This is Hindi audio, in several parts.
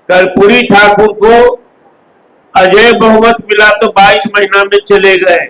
कर्पूरी ठाकुर को अजय बहुमत मिला तो 22 महीना में चले गए।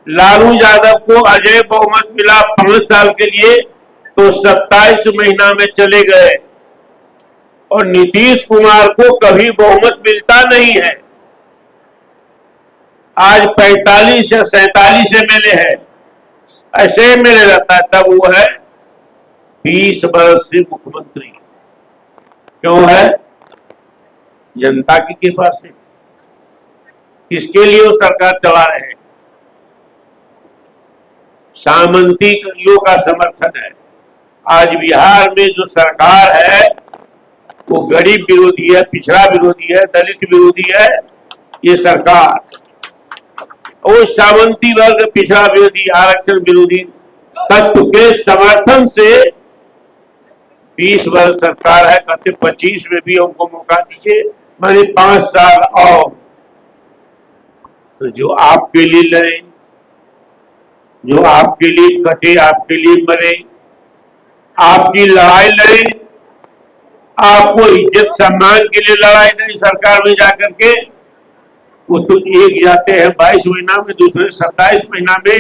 लालू यादव को अजय बहुमत मिला 5 साल के लिए तो 27 महीना में चले गए। और नीतीश कुमार को कभी बहुमत मिलता नहीं है। आज 45 या 47 एमएलए है, ऐसे एमएलए रहता है, तब वो है 20 वर्ष से मुख्यमंत्री। क्यों है? जनता की कृपा से। किसके लिए वो सरकार चला रहे हैं? सामंतियों का समर्थन है। आज बिहार में जो सरकार है वो गरीब विरोधी है, पिछड़ा विरोधी है, दलित विरोधी है। ये सरकार वो सामंती वर्ग, पिछड़ा विरोधी, आरक्षण विरोधी तत्व के समर्थन से 20 वर्ष सरकार है। कहते 25 में भी हमको मौका दीजिए, मैंने 5 साल और। तो जो आपके लिए लड़े, जो आपके लिए कटे, आपके लिए मरे, आपकी लड़ाई लड़े, आपको इज्जत सम्मान के लिए लड़ाई नहीं सरकार में जाकर के, वो तो एक जाते हैं 22 महीना में, दूसरे 27 महीना में।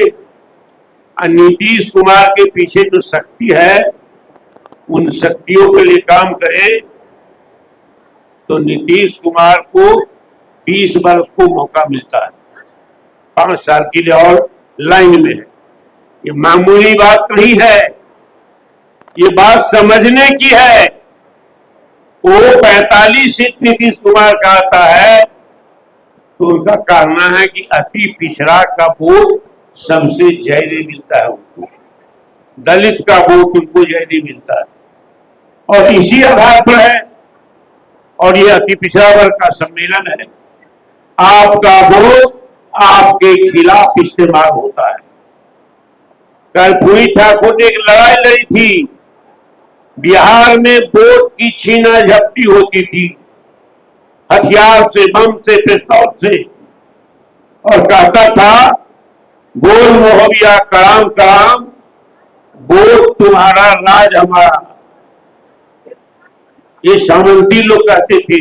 नीतीश कुमार के पीछे जो शक्ति है, उन शक्तियों के लिए काम करे तो नीतीश कुमार को 20 वर्ष को मौका मिलता है, 5 साल के लिए और लाइन में है। ये मामूली बात नहीं है, ये बात समझने की है। वो 45 सीट नीतीश कुमार का आता है तो उनका कहना है कि अति पिछड़ा का वोट सबसे ज्यादा मिलता है उनको, दलित का वोट उनको ज्यादा मिलता है, और इसी आधार पर है। और ये अति पिछड़ा वर्ग का सम्मेलन है। आपका वोट आपके खिलाफ इस्तेमाल होता है। कर्पूरी ठाकुर ने एक लड़ाई लड़ी थी, बिहार में वोट की छीना झपटी होती थी, हथियार से, बम से, पिस्तौल से, और कहता था बोल मोहबिया कराम कराम, वोट तुम्हारा राज हमारा। ये सामंती लोग कहते थे।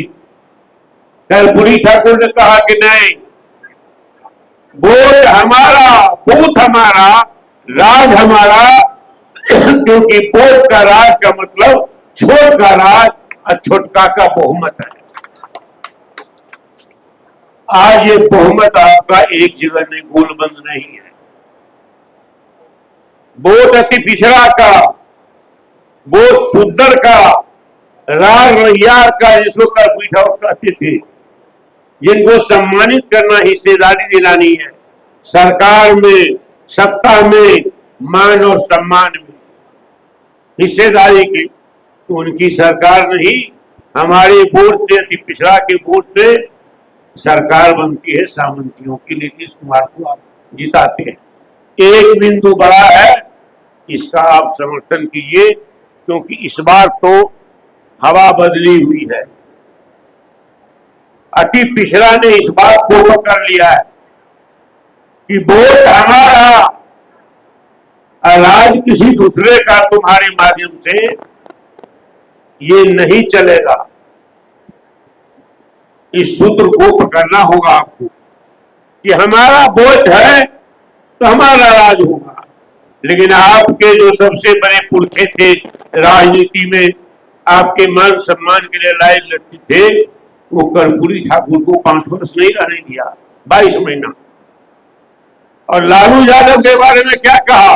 कर्पूरी ठाकुर ने कहा कि नहीं, वोट हमारा, बूथ हमारा, राज हमारा, क्योंकि वोट का राज का मतलब छोट का राज और छोटका का बहुमत है। आज ये बहुमत आपका एक जगह नहीं, गोलबंद नहीं है। वोट अति पिछड़ा का, वोट शुद्दर का, राग रैयार का, जिसको कर्पूरी ठाकुर कहते थे, जिनको सम्मानित करना, हिस्सेदारी दिलानी है सरकार में, सत्ता में, मान और सम्मान में, हिस्सेदारी की, तो उनकी सरकार नहीं, हमारे वोट से, अति पिछड़ा के वोट से सरकार बनती है सामंतियों की। नीतीश कुमार को आप जिताते हैं। एक बिंदु बड़ा है, इसका आप समर्थन कीजिए, क्योंकि इस बार तो हवा बदली हुई है। अति पिछड़ा ने इस बात को पकड़ लिया है कि वोट हमारा, राज किसी दूसरे का तुम्हारे माध्यम से ये नहीं चलेगा। इस सूत्र को पकड़ना होगा आपको कि हमारा वोट है तो हमारा राज होगा। लेकिन आपके जो सबसे बड़े पुरखे थे राजनीति में, आपके मान सम्मान के लिए लड़ाई लड़ते थे, वो कर्पूरी ठाकुर को 5 वर्ष नहीं रहने दिया, 22 महीना। और लालू यादव के बारे में क्या कहा?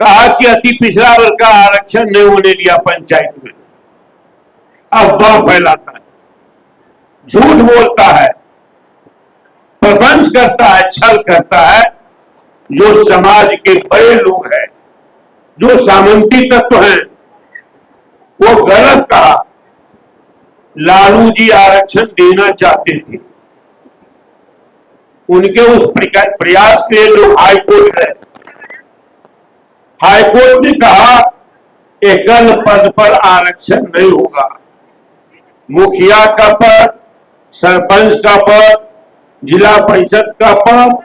कहा कि अति पिछड़ा वर्ग का आरक्षण नहीं होने दिया पंचायत में। अफवाह फैलाता है, झूठ बोलता है, प्रपंच करता है, छल करता है। जो समाज के बड़े लोग हैं, जो सामंती तत्व हैं, वो गलत कहा। लालू जी आरक्षण देना चाहते थे, उनके उस प्रयास के लिए लोग हाईकोर्ट गए। हाईकोर्ट ने कहा एकल पद पर आरक्षण नहीं होगा। मुखिया का पद, सरपंच का पद, जिला परिषद का पद,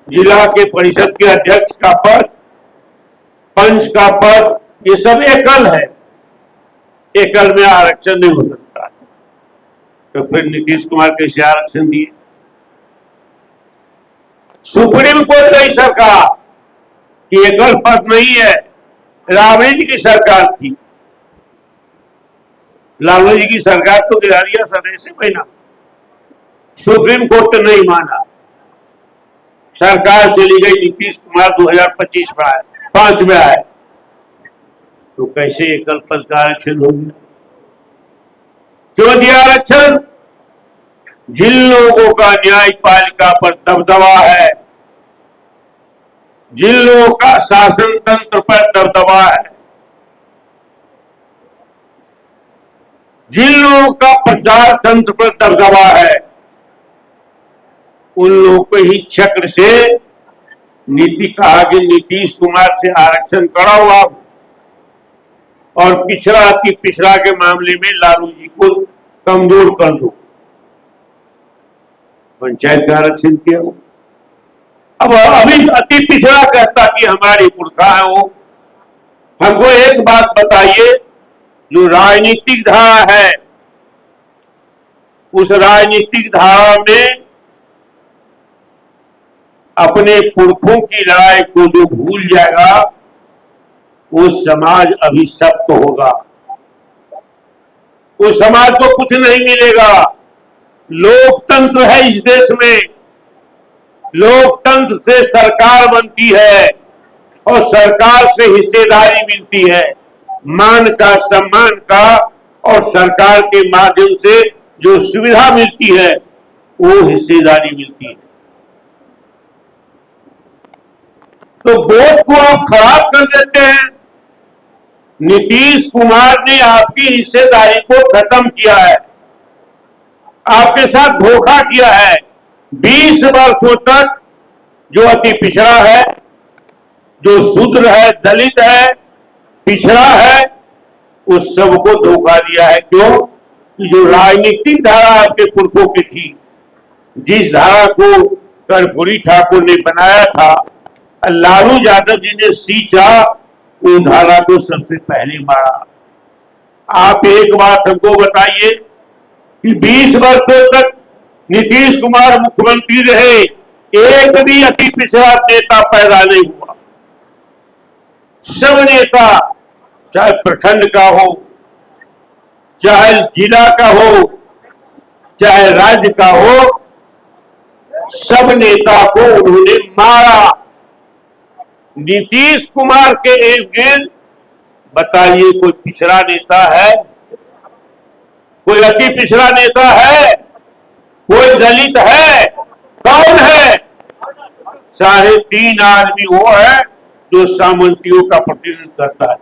जिला के परिषद के अध्यक्ष का पद, पंच का पद, ये सब एकल है, एकल में आरक्षण नहीं हो सकता। तो फिर नीतीश कुमार कैसे आरक्षण दिए? सुप्रीम कोर्ट गई सरकार कि एकल पद नहीं है, राबड़ी जी की सरकार थी, लालू जी की सरकार तो गिरा दिया सर से महीना। सुप्रीम कोर्ट ने नहीं माना, सरकार चली गई, नीतीश कुमार 2025 में आए, 5 में आए, तो कैसे एकल पद का आरक्षण हो गया? क्यों दिया आरक्षण? जिन लोगों का न्यायपालिका पर दबदबा है, जिन लोगों का शासन तंत्र पर दबदबा है, जिन लोगों का प्रचार तंत्र पर दबदबा है, उन लोगों को ही चक्र से नीति कहा कि नीतीश कुमार से आरक्षण कराओ आप, और पिछड़ा अति पिछड़ा के मामले में लालू जी को कमजोर कर दो। पंचायत का आरक्षण किया हो। अब अभी अति पिछड़ा कहता कि हमारी पुरखा है वो। हमको एक बात बताइए, जो राजनीतिक धारा है, उस राजनीतिक धारा में अपने पुरखों की लड़ाई को जो भूल जाएगा, वो समाज अभिशप्त होगा, उस समाज को कुछ नहीं मिलेगा। लोकतंत्र है इस देश में, लोकतंत्र से सरकार बनती है और सरकार से हिस्सेदारी मिलती है, मान का, सम्मान का, और सरकार के माध्यम से जो सुविधा मिलती है वो हिस्सेदारी मिलती है। तो वोट को आप खराब कर देते हैं। नीतीश कुमार ने आपकी हिस्सेदारी को खत्म किया है, आपके साथ धोखा किया है। 20 वर्षों तक जो अति पिछड़ा है, जो शूद्र है, दलित है, पिछड़ा है, उस सबको धोखा दिया है। क्यों? जो राजनीतिक धारा आपके पुरखों की थी, जिस धारा को कर्पूरी ठाकुर ने बनाया था, लालू यादव जी ने सींचा, उस धारा को सबसे पहले मारा। आप एक बात हमको बताइए कि 20 वर्षों तक नीतीश कुमार मुख्यमंत्री रहे, एक भी अति पिछड़ा नेता पैदा नहीं हुआ। सब नेता, चाहे प्रखंड का हो, चाहे जिला का हो, चाहे राज्य का हो, सब नेता को उन्होंने मारा। नीतीश कुमार के इर्द गिर्द बताइए कोई पिछड़ा नेता है? कोई अति पिछड़ा नेता है? कोई दलित है? कौन है? 3.5 आदमी वो है जो सामंतियों का प्रतिनिधित्व करता है।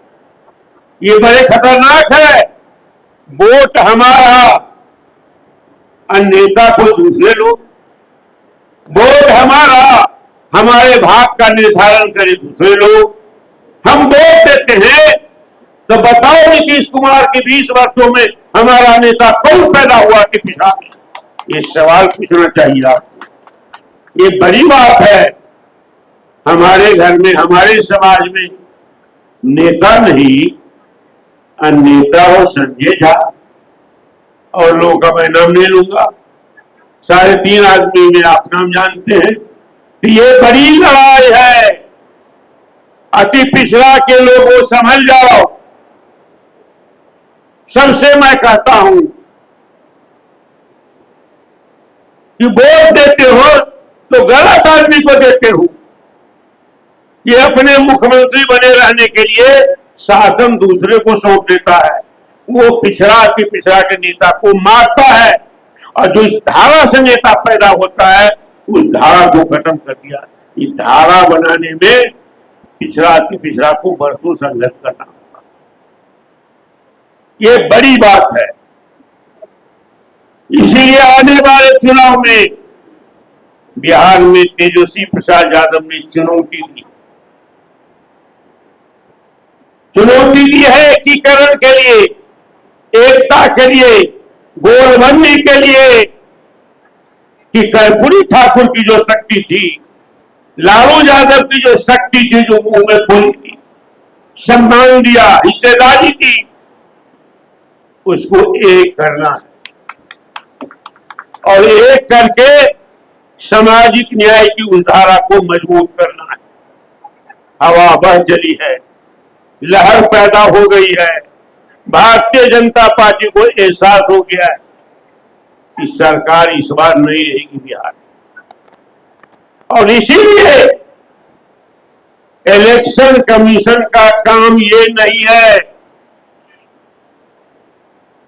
ये बड़े खतरनाक है। वोट हमारा, नेता कोई दूसरे लोग। वोट हमारा, हमारे भाग का निर्धारण करे दूसरे लोग। हम वोट देते हैं तो बताओ नीतीश कुमार के 20 वर्षों में हमारा नेता कौन पैदा हुआ कि पिछड़ा? ये सवाल पूछना चाहिए आपको। ये बड़ी बात है। हमारे घर में, हमारे समाज में नेता नहीं, नेता हो संजय झा, और लोगों का मैं नाम नहीं लूंगा। 3.5 आदमी में आप नाम जानते हैं। ये बड़ी लड़ाई है। अति पिछड़ा के लोगों समझ जाओ। सबसे मैं कहता हूं कि वोट देते हो तो गलत आदमी को देते हो। ये अपने मुख्यमंत्री बने रहने के लिए शासन दूसरे को सौंप देता है। वो पिछड़ा के पिछड़ा के नेता को मारता है, और जो इस धारा से नेता पैदा होता है, उस धारा को खत्म कर दिया। इस धारा बनाने में पिछड़ा के पिछड़ा को बरसों संघर्ष करना होगा। ये बड़ी बात है। इसीलिए आने वाले चुनाव में बिहार में तेजस्वी प्रसाद यादव ने चुनौती दी। चुनौती दी है एकीकरण के लिए, एकता के लिए, गोलबंदी के लिए, कि कर्पूरी ठाकुर की जो शक्ति थी, लालू यादव की जो शक्ति थी, जो मुंह में बोली थी, सम्मान दिया, हिस्सेदारी दी, उसको एक करना है और एक करके सामाजिक न्याय की उस धारा को मजबूत करना है। हवा बह चली है, लहर पैदा हो गई है। भारतीय जनता पार्टी को एहसास हो गया है कि सरकार इस बार नहीं रहेगी बिहार में, और इसीलिए इलेक्शन कमीशन का काम ये नहीं है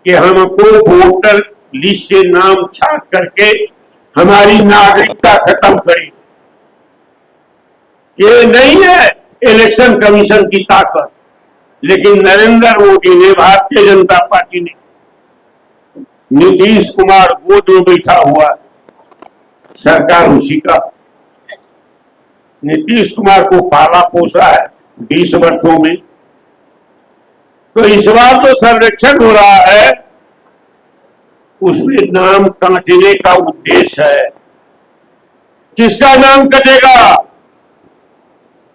कि हमको वोटर लिस्ट से नाम छाट करके हमारी नागरिकता खत्म करें। ये नहीं है इलेक्शन कमीशन की ताकत। लेकिन नरेंद्र मोदी ने, भारतीय जनता पार्टी ने नीतीश कुमार गोद में बैठा हुआ है, सरकार उसी का। नीतीश कुमार को पाला पोसा है 20 वर्षों में, तो इस बार जो सर्वेक्षण हो रहा है उसमें नाम काटने का उद्देश्य है। किसका नाम कटेगा?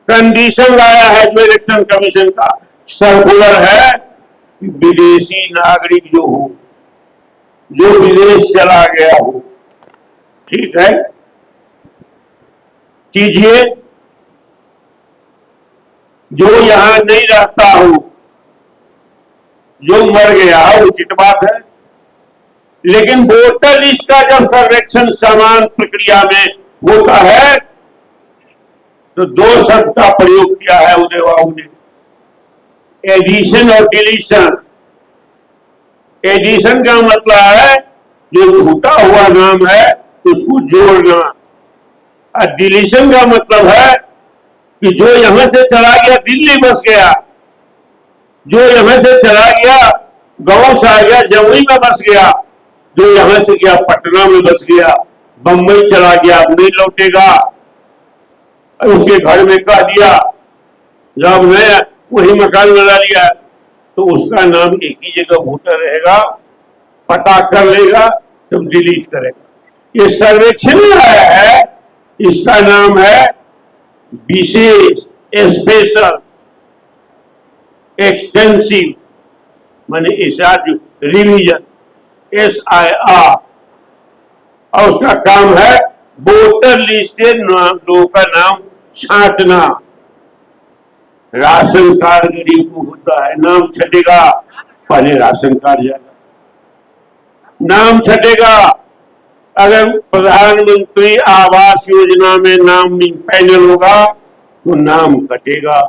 कंडीशन लाया है जो इलेक्शन कमीशन का सर्कुलर है, विदेशी नागरिक जो हो, जो विदेश चला गया हो, ठीक है, कीजिए। जो यहां नहीं रहता हो, जो मर गया, उचित बात है। लेकिन वोटर लिस्ट का जब सर्वेक्षण समान प्रक्रिया में होता है तो 2 शब्द का प्रयोग किया है उदय बाबू ने, एडिशन और डिलीशन। एडिशन का मतलब है जो छूटा हुआ नाम है उसको जोड़ना, और डिलीशन का मतलब है कि जो यहां से चला गया, दिल्ली बस गया, जो यहां से चला गया, गांव से आ गया, जमुई में बस गया, जो यहां से गया पटना में बस गया, बंबई चला गया, अब नहीं लौटेगा, उसके घर में कह दिया, जब मैं वही मकान बना लिया, तो उसका नाम एक ही जगह वोटर रहेगा, पता कर लेगा, तब डिलीट करेगा। ये सर्वेक्षण आया है, इसका नाम है विशेष, स्पेशल, एक्सटेंसिव, माने ऐसा रिवीजन, SIR, और उसका काम है वोटर लिस्ट से लोगों का नाम छांटना। राशन कार्ड गरीब को होता है, नाम छटेगा, पहले राशन कार्ड जाएगा, नाम छटेगा। अगर प्रधानमंत्री आवास योजना में नाम पैनल होगा तो नाम कटेगा।